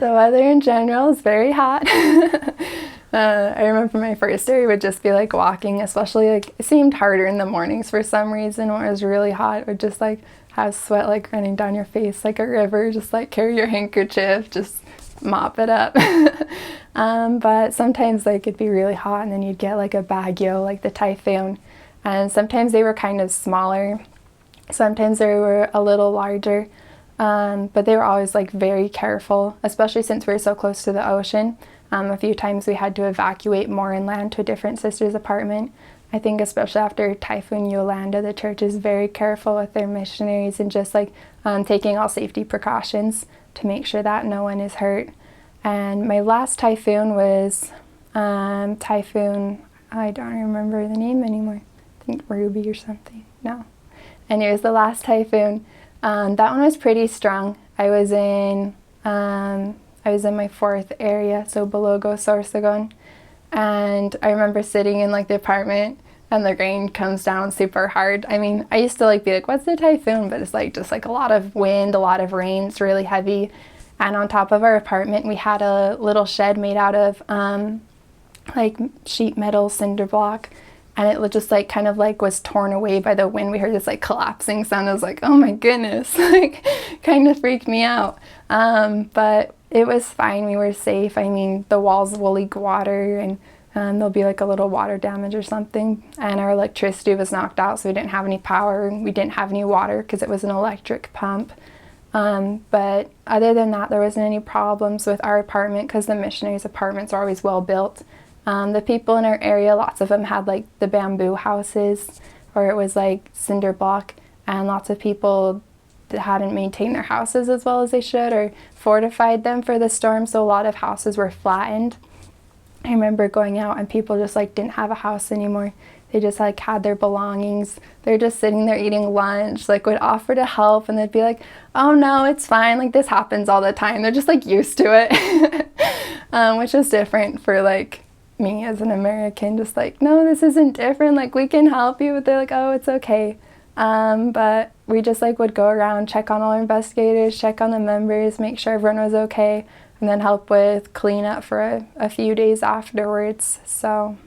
The weather in general is very hot. I remember my first year would just be like walking, especially like it seemed harder in the mornings for some reason when it was really hot. It would just like have sweat like running down your face like a river, just like carry your handkerchief, just mop it up. But sometimes like it'd be really hot and then you'd get like a Baguio, like the typhoon. And sometimes they were kind of smaller. Sometimes they were a little larger. But they were always like very careful, especially since we were so close to the ocean. A few times we had to evacuate more inland to a different sister's apartment. I think especially after Typhoon Yolanda, the church is very careful with their missionaries and just like taking all safety precautions to make sure that no one is hurt. And my last typhoon was Typhoon, I don't remember the name anymore. I think Ruby or something. No. And it was the last typhoon. That one was pretty strong. I was in my fourth area, so Balogo, Sorsogon, and I remember sitting in like the apartment and the rain comes down super hard. I mean, I used to like be like, what's the typhoon? But it's like just like a lot of wind, a lot of rain. It's really heavy. And on top of our apartment, we had a little shed made out of like sheet metal cinder block. And it just like kind of like was torn away by the wind. We heard this like collapsing sound. I was like, oh my goodness, like kind of freaked me out. But it was fine. We were safe. I mean, the walls will leak water and there'll be like a little water damage or something. And our electricity was knocked out, so we didn't have any power and we didn't have any water because it was an electric pump. But other than that, there wasn't any problems with our apartment because the missionaries' apartments are always well built. The people in our area, lots of them had like the bamboo houses, or it was like cinder block, and lots of people that hadn't maintained their houses as well as they should or fortified them for the storm, so a lot of houses were flattened. I remember going out and people just like didn't have a house anymore. They just like had their belongings. They're just sitting there eating lunch, like would offer to help and they'd be like, oh no, it's fine, like this happens all the time. They're just like used to it, which is different for like me as an American, just like, no, this isn't different, like we can help you. But they're like, oh, it's okay. But we just like would go around, check on all our investigators, check on the members, make sure everyone was okay, and then help with cleanup for a few days afterwards. So